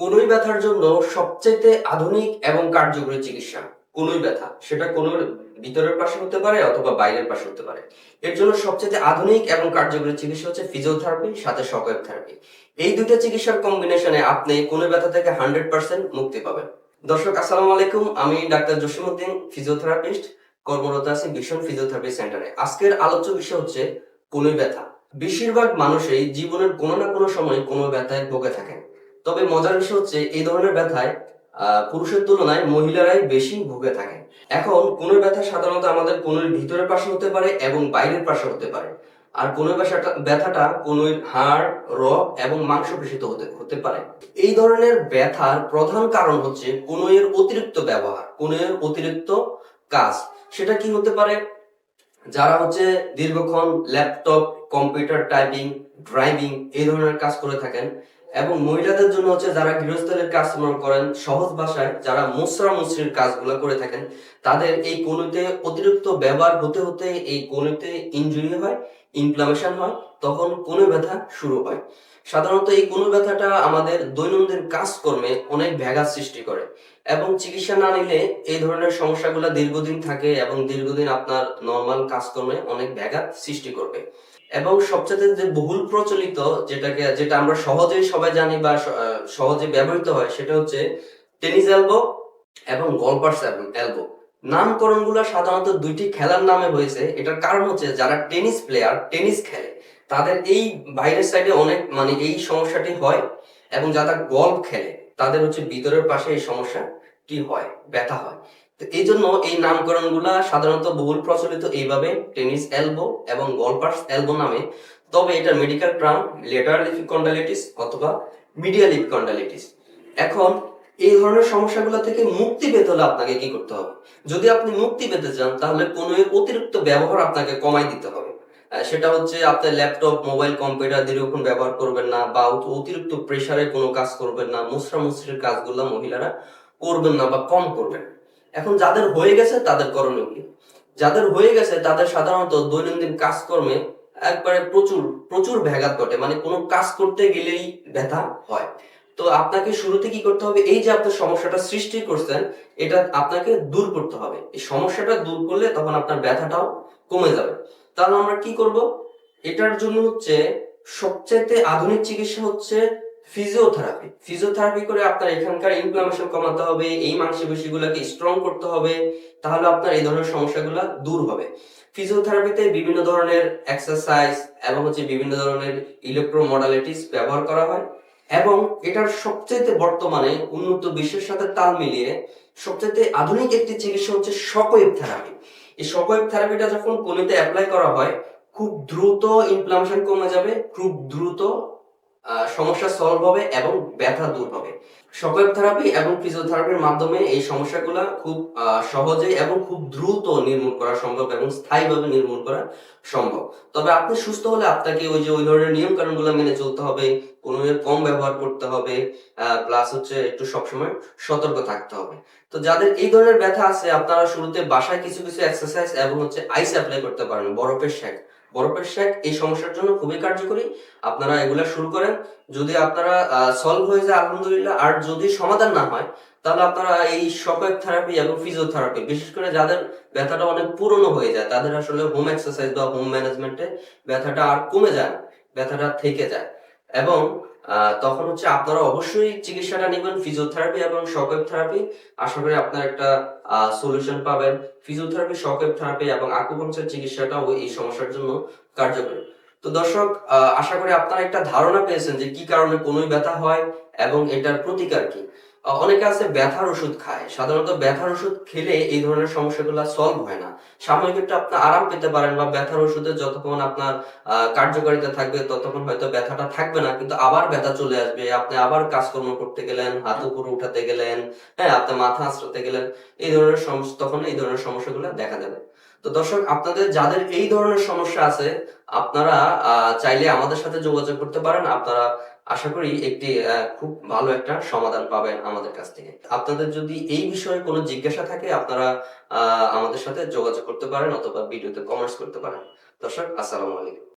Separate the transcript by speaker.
Speaker 1: কনুই ব্যথার জন্য সবচাইতে আধুনিক এবং কার্যকরী চিকিৎসা কনুই ব্যথা, সেটা কনুইর ভিতরের পাশে হতে পারে অথবা বাইরের পাশে হতে পারে। এর জন্য সবচাইতে আধুনিক এবং কার্যকরী চিকিৎসা হচ্ছে ফিজিওথেরাপি সাথে শকওয়েভ থেরাপি। এই দুইটা চিকিৎসার কম্বিনেশনে আপনি কনুই ব্যথা থেকে 100% মুক্তি পাবেন। দর্শক আসসালামু আলাইকুম, আমি ডাক্তার জসিমউদ্দিন, ফিজিওথেরাপিস্ট, কর্মরত আছি ভিশন ফিজিওথেরাপি সেন্টারে। আজকের আলোচ্য বিষয় হচ্ছে কনুই ব্যথা। বেশিরভাগ মানুষই জীবনের কোনো না কোনো সময় কোনো ব্যথায় ভুগে থাকেন। তবে মজার বিষয় হচ্ছে এই ধরনের ব্যথায় পুরুষের তুলনায় মহিলারাই বেশি ভুগে থাকেন। এখন কনুই ব্যথা সাধারণত আমাদের কনুইর ভিতরের পাশে হতে পারে এবং বাইরের পাশে হতে পারে। আর কনুই ব্যথাটা কনুইর হাড়, রগ এবং মাংসপেশিতে হতে হতে পারে। এই ধরনের ব্যথার প্রধান কারণ হচ্ছে কনুইয়ের অতিরিক্ত ব্যবহার, কনুইয়ের অতিরিক্ত কাজ। সেটা কি হতে পারে? যারা হচ্ছে দীর্ঘক্ষণ ল্যাপটপ, কম্পিউটার টাইপিং, ড্রাইভিং এই ধরনের কাজ করে থাকেন, এবং মহিলাদের জন্য হচ্ছে যারা গৃহস্থলীর কাজ করেন, সহজ ভাষায় যারা মুসরামুসরির কাজগুলো করে থাকেন, তাদের এই কনুইতে অতিরিক্ত ব্যবহার হতে হতে এই কনুইতে ইনজুরি হয়, ইনফ্লামেশন হয়, তখন কনুই ব্যথা শুরু হয়। সাধারণত এই কনুই ব্যথাটা আমাদের দৈনন্দিন কাজকর্মে অনেক ব্যাঘাত সৃষ্টি করে, এবং চিকিৎসা না নিলে এই ধরনের সমস্যাগুলো দীর্ঘদিন থাকে এবং দীর্ঘদিন আপনার নরমাল কাজকর্মে অনেক ব্যাঘাত সৃষ্টি করবে। এবং সবচেয়ে যে বহুল প্রচলিত, যেটা আমরা সহজেই সবাই জানি বা সহজে ব্যবহৃত হয়, সেটা হচ্ছে টেনিস এলবো এবং গলফার্স এলবো। নামকরণগুলো সাধারণত দুইটি খেলার নামে হয়েছে। এটার কারণ হচ্ছে যারা টেনিস প্লেয়ার, টেনিস খেলে, তাদের এই বাইরের সাইডে অনেক এই সমস্যাটি হয়, এবং যারা গলফ খেলে তাদের হচ্ছে ভিতরের পাশে এই সমস্যাটি হয়, ব্যথা হয়। তো এই জন্য এই নামকরণগুলা সাধারণত বহুল প্রচলিত এইভাবে টেনিস এলবো এবং গলফার্স এলবো নামে। তবে এটার মেডিকেল টার্ম লেটারাল ইপিকন্ডাইলিটিস অথবা মিডিয়াল ইপিকন্ডাইলিটিস। এখন এই ধরনের সমস্যাগুলো থেকে মুক্তি পেতে হলে আপনাকে কি করতে হবে? যদি আপনি মুক্তি পেতে চান তাহলে কনুইয়ের অতিরিক্ত ব্যবহার আপনাকে কমাই দিতে হবে। সেটা হচ্ছে আপনার ল্যাপটপ, মোবাইল, কম্পিউটার দীর্ঘক্ষণ ব্যবহার করবেন না, বা অতিরিক্ত প্রেসারে কোনো কাজ করবেন না, মুসরামুসরির কাজগুলো মহিলারা করবেন না বা কম করবেন। এখন যাদের হয়ে গেছে তাদের করণীয় কি? যাদের হয়ে গেছে তাদের সাধারণত দৈনন্দিন কাজকর্মে একবারে প্রচুর প্রচুর ব্যাঘাত ঘটে, কোনো কাজ করতে গেলেই ব্যথা হয়। তো আপনাকে শুরুতে কি করতে হবে? এই যে আপনার সমস্যাটা সৃষ্টি করছেন, এটা আপনাকে দূর করতে হবে। এই সমস্যাটা দূর করলে তখন আপনার ব্যথাটাও কমে যাবে। তাহলে আমরা কি করব? এটার জন্য হচ্ছে সবচাইতে আধুনিক চিকিৎসা হচ্ছে ফিজিওথেরাপি। ফিজিওথেরাপি করে আপনার এখানকার ইনফ্লামেশন কমাতে হবে, এই মাংসপেশিগুলোকে স্ট্রং করতে হবে, তাহলে আপনার এই ধরনের সমস্যাগুলো দূর হবে। ফিজিওথেরাপিতে বিভিন্ন ধরনের এক্সারসাইজ এবং হচ্ছে বিভিন্ন ধরনের ইলেকট্রো মডালিটিস ব্যবহার করা হয়, এবং এটার সবচাইতে বর্তমানে উন্নত বিশ্বের সাথে তাল মিলিয়ে সবচাইতে আধুনিক একটি চিকিৎসা হচ্ছে শকওয়েভ থেরাপি। এই শকওয়েভ থেরাপিটা যখন কনুইতে অ্যাপ্লাই করা হয়, খুব দ্রুত ইনফ্লামেশন কমে যাবে, খুব দ্রুত সমস্যা সলভ হবে এবং ব্যথা দূর হবে। শকওয়েভ থেরাপি এবং ফিজিওথেরাপির মাধ্যমে এই সমস্যাগুলা খুব সহজে এবং খুব দ্রুত নির্মূল করা সম্ভব এবং স্থায়ীভাবে নির্মূল করা সম্ভব। তবে আপনি সুস্থ হলে আপনাকে ওই ধরনের নিয়ম কানুনগুলো মেনে চলতে হবে, কনুইয়ের কম ব্যবহার করতে হবে, প্লাস হচ্ছে একটু সবসময় সতর্ক থাকতে হবে। তো যাদের এই ধরনের ব্যথা আছে, আপনারা শুরুতে বাসায় কিছু কিছু এক্সারসাইজ এবং হচ্ছে আইস অ্যাপ্লাই করতে পারেন, বরফের শেক। বরফের শেক এই সমস্যার জন্য খুবই কার্যকরী। আপনারা এগুলা শুরু করেন। যদি আপনারা সলভ হয়ে যায় আলহামদুলিল্লাহ, আর যদি সমাধান না হয় তাহলে আপনারা এই শকওয়েভ থেরাপি এবং ফিজিওথেরাপি, বিশেষ করে যাদের ব্যথাটা অনেক পুরনো হয়ে যায়, তাদের আসলে হোম এক্সারসাইজ বা হোম ম্যানেজমেন্টে ব্যথাটা আর কমে যায় না, ব্যথাটা থেকে যায়। এবং তখন হচ্ছে আপনারা অবশ্যই চিকিৎসাটা নেবেন ফিজিওথেরাপি এবং শকওয়েভ থেরাপি। আশা করি আপনারা একটা সলিউশন পাবেন। ফিজিওথেরাপি, শকওয়েভ থেরাপি এবং আকুপাঙ্কচার চিকিৎসাটাও এই সমস্যার জন্য কার্যকরী। তো দর্শক, আশা করি আপনারা একটা ধারণা পেয়েছেন যে কি কারণে কনুই ব্যথা হয় এবং এটার প্রতিকার কি। অনেকে আছে ব্যথার ওষুধ খায়। সাধারণত ব্যথার ওষুধ খেলে এই ধরনের সমস্যাগুলো সলভ হয় না। সাময়িক একটু আপনি আরাম পেতে পারেন, বা ব্যথার ওষুধে যতক্ষণ আপনার কার্যকারিতা থাকবে ততক্ষণ হয়তো ব্যথাটা থাকবে না, কিন্তু আবার ব্যথা চলে আসবে। আপনি আবার কাজকর্ম করতে গেলেন, হাত উপরে উঠাতে গেলেন, হ্যাঁ, আপনি মাথা আঁচড়াতে গেলেন, এই ধরনের তখন এই ধরনের সমস্যাগুলো দেখা দেবে। তো দর্শক, আপনাদের যাদের এই ধরনের সমস্যা আছে, আপনারা চাইলে আমাদের সাথে যোগাযোগ করতে পারেন। আপনারা আশা করি একটি খুব ভালো একটা সমাধান পাবেন আমাদের কাছ থেকে। আপনাদের যদি এই বিষয়ে কোনো জিজ্ঞাসা থাকে, আপনারা আমাদের সাথে যোগাযোগ করতে পারেন অথবা ভিডিওতে কমেন্টস করতে পারেন। দর্শক, আসসালামু আলাইকুম।